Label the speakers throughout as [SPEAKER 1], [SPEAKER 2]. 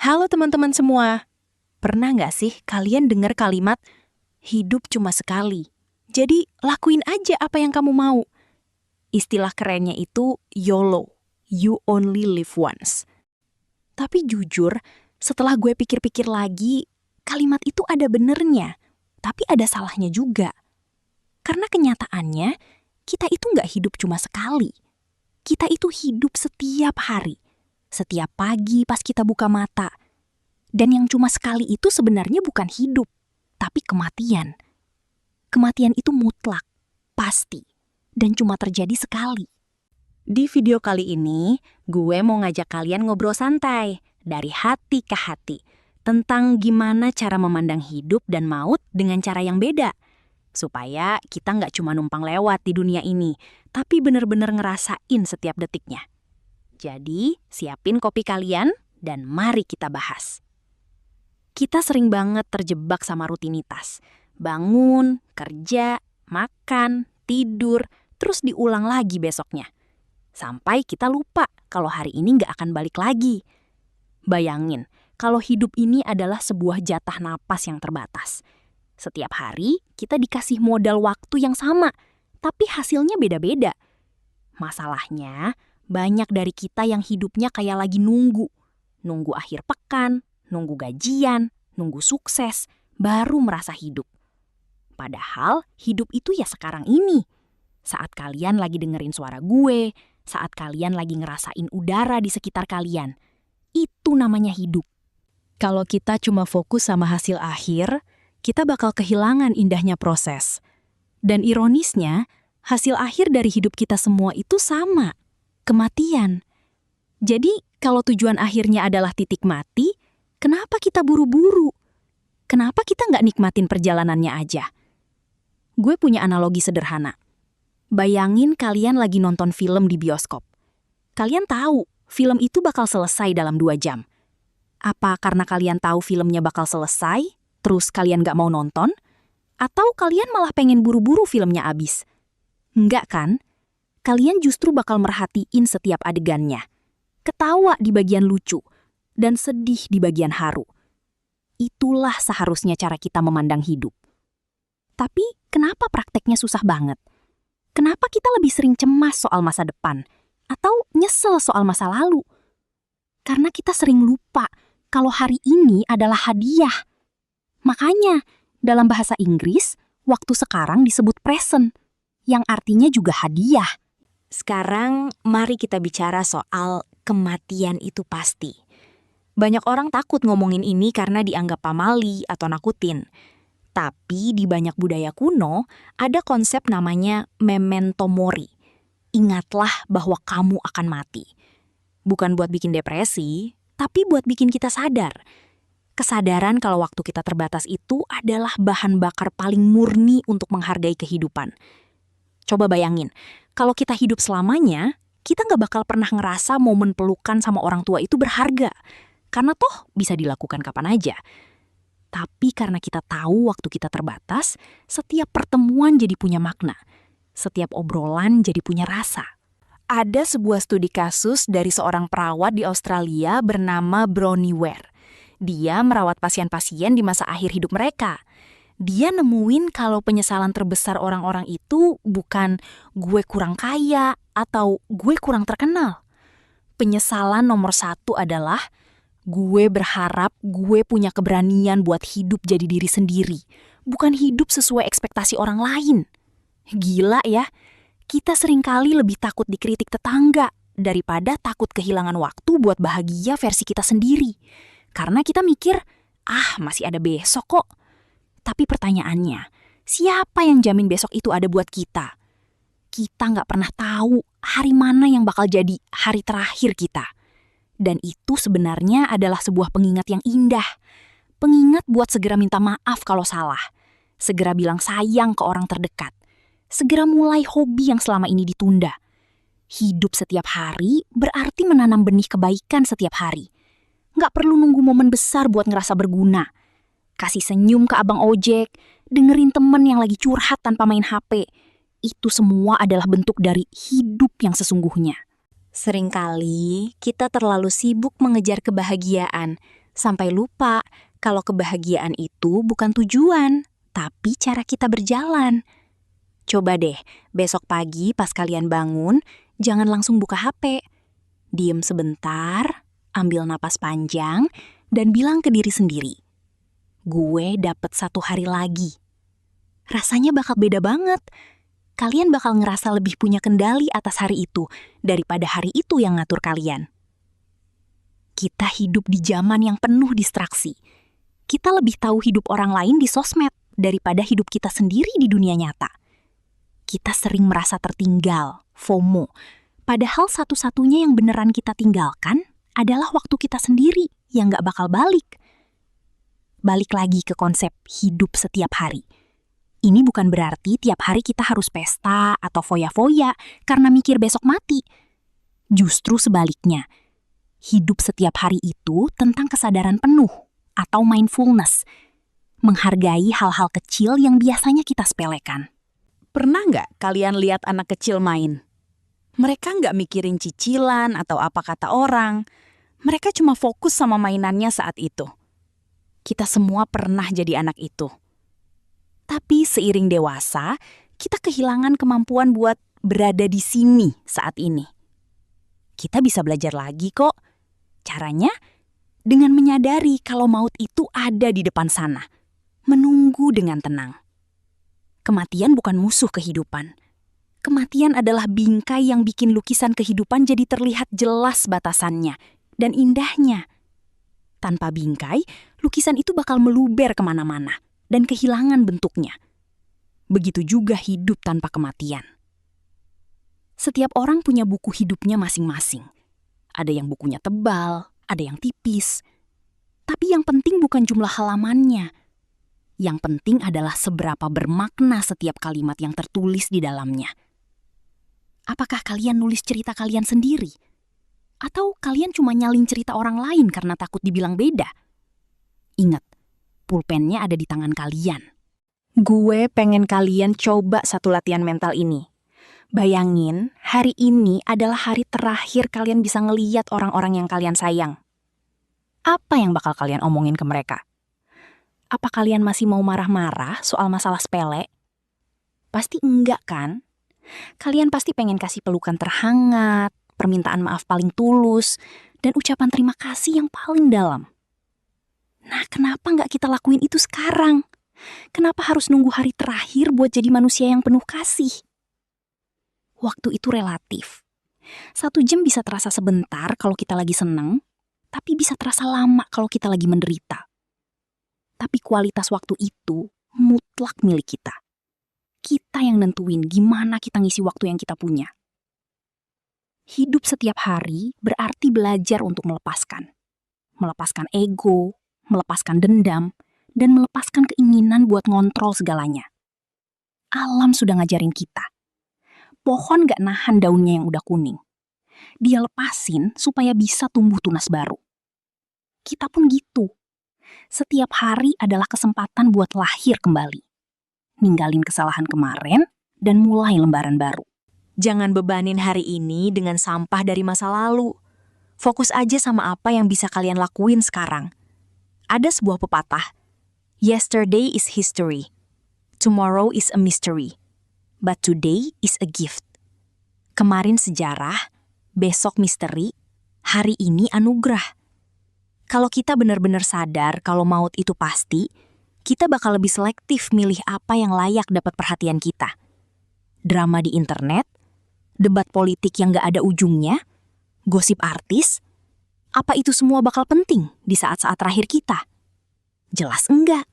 [SPEAKER 1] Halo teman-teman semua, pernah nggak sih kalian dengar kalimat, hidup cuma sekali, jadi lakuin aja apa yang kamu mau. Istilah kerennya itu YOLO, you only live once. Tapi jujur, setelah gue pikir-pikir lagi, kalimat itu ada benernya, tapi ada salahnya juga. Karena kenyataannya, kita itu nggak hidup cuma sekali. Kita itu hidup setiap hari, setiap pagi pas kita buka mata. Dan yang cuma sekali itu sebenarnya bukan hidup, tapi kematian. Kematian itu mutlak, pasti, dan cuma terjadi sekali. Di video kali ini, gue mau ngajak kalian ngobrol santai, dari hati ke hati, tentang gimana cara memandang hidup dan maut dengan cara yang beda. Supaya kita nggak cuma numpang lewat di dunia ini, tapi bener-bener ngerasain setiap detiknya. Jadi, siapin kopi kalian, dan mari kita bahas. Kita sering banget terjebak sama rutinitas. Bangun, kerja, makan, tidur, terus diulang lagi besoknya. Sampai kita lupa kalau hari ini nggak akan balik lagi. Bayangin, kalau hidup ini adalah sebuah jatah napas yang terbatas. Setiap hari kita dikasih modal waktu yang sama, tapi hasilnya beda-beda. Masalahnya, banyak dari kita yang hidupnya kayak lagi nunggu. Nunggu akhir pekan, nunggu gajian, nunggu sukses, baru merasa hidup. Padahal hidup itu ya sekarang ini. Saat kalian lagi dengerin suara gue, saat kalian lagi ngerasain udara di sekitar kalian. Itu namanya hidup. Kalau kita cuma fokus sama hasil akhir, kita bakal kehilangan indahnya proses. Dan ironisnya, hasil akhir dari hidup kita semua itu sama, kematian. Jadi, kalau tujuan akhirnya adalah titik mati, kenapa kita buru-buru? Kenapa kita nggak nikmatin perjalanannya aja? Gue punya analogi sederhana. Bayangin kalian lagi nonton film di bioskop. Kalian tahu, film itu bakal selesai dalam 2 jam. Apa karena kalian tahu filmnya bakal selesai, terus kalian nggak mau nonton? Atau kalian malah pengen buru-buru filmnya habis? Enggak kan? Kalian justru bakal merhatiin setiap adegannya. Ketawa di bagian lucu, dan sedih di bagian haru. Itulah seharusnya cara kita memandang hidup. Tapi kenapa prakteknya susah banget? Kenapa kita lebih sering cemas soal masa depan? Atau nyesel soal masa lalu? Karena kita sering lupa kalau hari ini adalah hadiah. Makanya, dalam bahasa Inggris, waktu sekarang disebut present, yang artinya juga hadiah. Sekarang, mari kita bicara soal kematian itu pasti. Banyak orang takut ngomongin ini karena dianggap pamali atau nakutin. Tapi di banyak budaya kuno, ada konsep namanya memento mori. Ingatlah bahwa kamu akan mati. Bukan buat bikin depresi, tapi buat bikin kita sadar. Kesadaran kalau waktu kita terbatas itu adalah bahan bakar paling murni untuk menghargai kehidupan. Coba bayangin, kalau kita hidup selamanya, kita nggak bakal pernah ngerasa momen pelukan sama orang tua itu berharga. Karena toh bisa dilakukan kapan aja. Tapi karena kita tahu waktu kita terbatas, setiap pertemuan jadi punya makna. Setiap obrolan jadi punya rasa. Ada sebuah studi kasus dari seorang perawat di Australia bernama Bronnie Ware. Dia merawat pasien-pasien di masa akhir hidup mereka. Dia nemuin kalau penyesalan terbesar orang-orang itu bukan gue kurang kaya atau gue kurang terkenal. Penyesalan nomor 1 adalah gue berharap gue punya keberanian buat hidup jadi diri sendiri, bukan hidup sesuai ekspektasi orang lain. Gila ya, kita seringkali lebih takut dikritik tetangga daripada takut kehilangan waktu buat bahagia versi kita sendiri. Karena kita mikir, masih ada besok kok. Tapi pertanyaannya, siapa yang jamin besok itu ada buat kita? Kita nggak pernah tahu hari mana yang bakal jadi hari terakhir kita. Dan itu sebenarnya adalah sebuah pengingat yang indah. Pengingat buat segera minta maaf kalau salah. Segera bilang sayang ke orang terdekat. Segera mulai hobi yang selama ini ditunda. Hidup setiap hari berarti menanam benih kebaikan setiap hari. Nggak perlu nunggu momen besar buat ngerasa berguna. Kasih senyum ke abang ojek, dengerin temen yang lagi curhat tanpa main HP. Itu semua adalah bentuk dari hidup yang sesungguhnya. Seringkali kita terlalu sibuk mengejar kebahagiaan Sampai lupa kalau kebahagiaan itu bukan tujuan, tapi cara kita berjalan. Coba deh, besok pagi pas kalian bangun, jangan langsung buka HP. Diem sebentar, ambil napas panjang, dan bilang ke diri sendiri, gue dapet 1 hari lagi. Rasanya bakal beda banget. Kalian bakal ngerasa lebih punya kendali atas hari itu daripada hari itu yang ngatur kalian. Kita hidup di zaman yang penuh distraksi. Kita lebih tahu hidup orang lain di sosmed daripada hidup kita sendiri di dunia nyata. Kita sering merasa tertinggal, FOMO. Padahal satu-satunya yang beneran kita tinggalkan adalah waktu kita sendiri yang gak bakal balik. Balik lagi ke konsep hidup setiap hari. Ini bukan berarti tiap hari kita harus pesta atau foya-foya karena mikir besok mati. Justru sebaliknya, hidup setiap hari itu tentang kesadaran penuh atau mindfulness. Menghargai hal-hal kecil yang biasanya kita sepelekan.
[SPEAKER 2] Pernah nggak kalian lihat anak kecil main? Mereka nggak mikirin cicilan atau apa kata orang. Mereka cuma fokus sama mainannya saat itu. Kita semua pernah jadi anak itu. Tapi seiring dewasa, kita kehilangan kemampuan buat berada di sini saat ini. Kita bisa belajar lagi kok. Caranya dengan menyadari kalau maut itu ada di depan sana. Menunggu dengan tenang. Kematian bukan musuh kehidupan. Kematian adalah bingkai yang bikin lukisan kehidupan jadi terlihat jelas batasannya dan indahnya. Tanpa bingkai, lukisan itu bakal meluber kemana-mana dan kehilangan bentuknya. Begitu juga hidup tanpa kematian. Setiap orang punya buku hidupnya masing-masing. Ada yang bukunya tebal, ada yang tipis. Tapi yang penting bukan jumlah halamannya. Yang penting adalah seberapa bermakna setiap kalimat yang tertulis di dalamnya. Apakah kalian nulis cerita kalian sendiri? Atau kalian cuma nyalin cerita orang lain karena takut dibilang beda? Ingat, pulpennya ada di tangan kalian. Gue pengen kalian coba satu latihan mental ini. Bayangin, hari ini adalah hari terakhir kalian bisa ngeliat orang-orang yang kalian sayang. Apa yang bakal kalian omongin ke mereka? Apa kalian masih mau marah-marah soal masalah sepele? Pasti enggak kan? Kalian pasti pengen kasih pelukan terhangat, permintaan maaf paling tulus, dan ucapan terima kasih yang paling dalam. Nah, kenapa nggak kita lakuin itu sekarang? Kenapa harus nunggu hari terakhir buat jadi manusia yang penuh kasih? Waktu itu relatif. 1 jam bisa terasa sebentar kalau kita lagi seneng, tapi bisa terasa lama kalau kita lagi menderita. Tapi kualitas waktu itu mutlak milik kita. Kita yang nentuin gimana kita ngisi waktu yang kita punya. Hidup setiap hari berarti belajar untuk melepaskan. Melepaskan ego, melepaskan dendam, dan melepaskan keinginan buat ngontrol segalanya. Alam sudah ngajarin kita. Pohon gak nahan daunnya yang udah kuning. Dia lepasin supaya bisa tumbuh tunas baru. Kita pun gitu. Setiap hari adalah kesempatan buat lahir kembali. Ninggalin kesalahan kemarin dan mulai lembaran baru. Jangan bebanin hari ini dengan sampah dari masa lalu. Fokus aja sama apa yang bisa kalian lakuin sekarang. Ada sebuah pepatah, yesterday is history, tomorrow is a mystery, but today is a gift. Kemarin sejarah, besok misteri, hari ini anugerah. Kalau kita benar-benar sadar kalau maut itu pasti, kita bakal lebih selektif milih apa yang layak dapat perhatian kita. Drama di internet, debat politik yang gak ada ujungnya, gosip artis, apa itu semua bakal penting di saat-saat terakhir kita? Jelas enggak.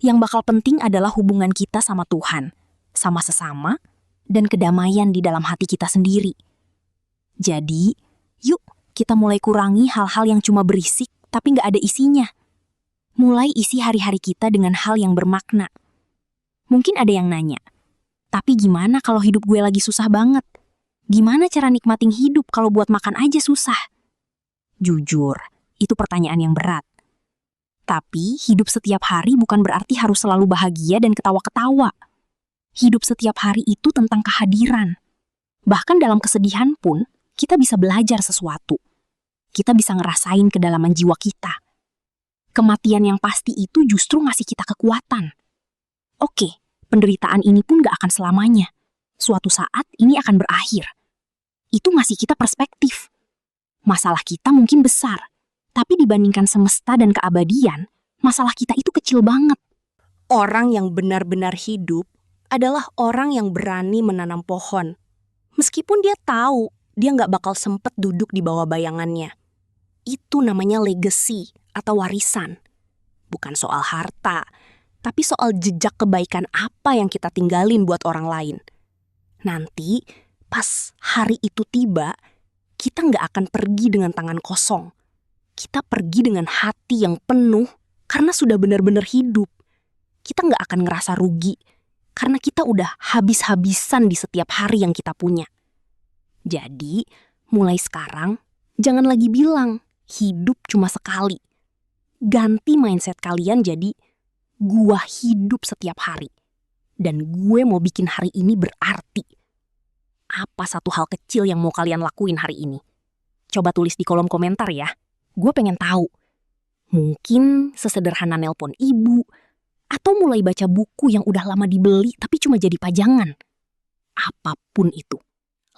[SPEAKER 2] Yang bakal penting adalah hubungan kita sama Tuhan, sama sesama, dan kedamaian di dalam hati kita sendiri. Jadi, yuk kita mulai kurangi hal-hal yang cuma berisik tapi gak ada isinya. Mulai isi hari-hari kita dengan hal yang bermakna. Mungkin ada yang nanya, tapi gimana kalau hidup gue lagi susah banget? Gimana cara nikmatin hidup kalau buat makan aja susah? Jujur, itu pertanyaan yang berat. Tapi hidup setiap hari bukan berarti harus selalu bahagia dan ketawa-ketawa. Hidup setiap hari itu tentang kehadiran. Bahkan dalam kesedihan pun, kita bisa belajar sesuatu. Kita bisa ngerasain kedalaman jiwa kita.
[SPEAKER 1] Kematian yang pasti itu justru ngasih kita kekuatan. Oke, penderitaan ini pun gak akan selamanya. Suatu saat ini akan berakhir. Itu ngasih kita perspektif. Masalah kita mungkin besar, tapi dibandingkan semesta dan keabadian, masalah kita itu kecil banget.
[SPEAKER 3] Orang yang benar-benar hidup adalah orang yang berani menanam pohon. Meskipun dia tahu dia nggak bakal sempet duduk di bawah bayangannya. Itu namanya legacy atau warisan. Bukan soal harta, tapi soal jejak kebaikan apa yang kita tinggalin buat orang lain. Nanti pas hari itu tiba, kita nggak akan pergi dengan tangan kosong. Kita pergi dengan hati yang penuh karena sudah benar-benar hidup. Kita nggak akan ngerasa rugi karena kita udah habis-habisan di setiap hari yang kita punya. Jadi, mulai sekarang, jangan lagi bilang hidup cuma sekali. Ganti mindset kalian jadi, gua hidup setiap hari. Dan gue mau bikin hari ini berarti. Apa satu hal kecil yang mau kalian lakuin hari ini? Coba tulis di kolom komentar ya. Gue pengen tahu. Mungkin sesederhana nelpon ibu, atau mulai baca buku yang udah lama dibeli tapi cuma jadi pajangan. Apapun itu,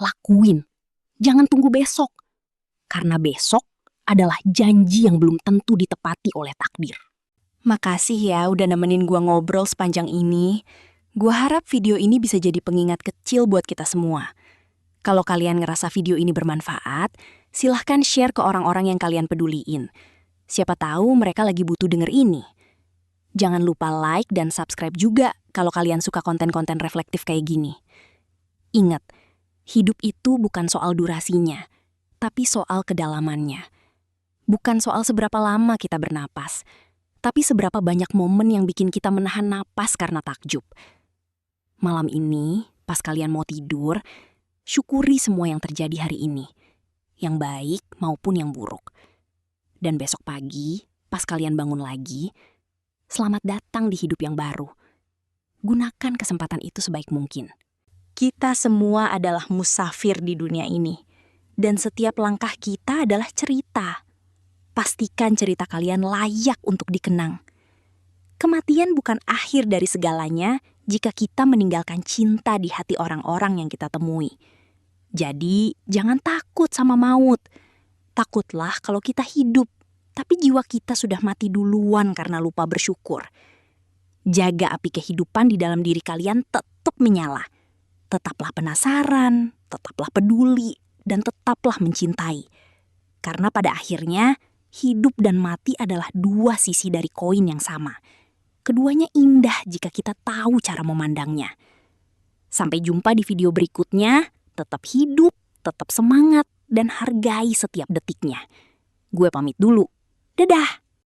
[SPEAKER 3] lakuin. Jangan tunggu besok. Karena besok adalah janji yang belum tentu ditepati oleh takdir.
[SPEAKER 2] Makasih ya udah nemenin gua ngobrol sepanjang ini. Gua harap video ini bisa jadi pengingat kecil buat kita semua. Kalau kalian ngerasa video ini bermanfaat, silahkan share ke orang-orang yang kalian peduliin. Siapa tahu mereka lagi butuh denger ini. Jangan lupa like dan subscribe juga kalau kalian suka konten-konten reflektif kayak gini. Ingat, hidup itu bukan soal durasinya, tapi soal kedalamannya. Bukan soal seberapa lama kita bernapas, tapi seberapa banyak momen yang bikin kita menahan napas karena takjub. Malam ini, pas kalian mau tidur, syukuri semua yang terjadi hari ini, yang baik maupun yang buruk. Dan besok pagi, pas kalian bangun lagi, selamat datang di hidup yang baru. Gunakan kesempatan itu sebaik mungkin. Kita semua adalah musafir di dunia ini. Dan setiap langkah kita adalah cerita. Pastikan cerita kalian layak untuk dikenang. Kematian bukan akhir dari segalanya jika kita meninggalkan cinta di hati orang-orang yang kita temui. Jadi, jangan takut sama maut. Takutlah kalau kita hidup, tapi jiwa kita sudah mati duluan karena lupa bersyukur. Jaga api kehidupan di dalam diri kalian tetap menyala. Tetaplah penasaran, tetaplah peduli, dan tetaplah mencintai. Karena pada akhirnya, hidup dan mati adalah dua sisi dari koin yang sama. Keduanya indah jika kita tahu cara memandangnya. Sampai jumpa di video berikutnya, tetap hidup, tetap semangat, dan hargai setiap detiknya. Gue pamit dulu. Dadah!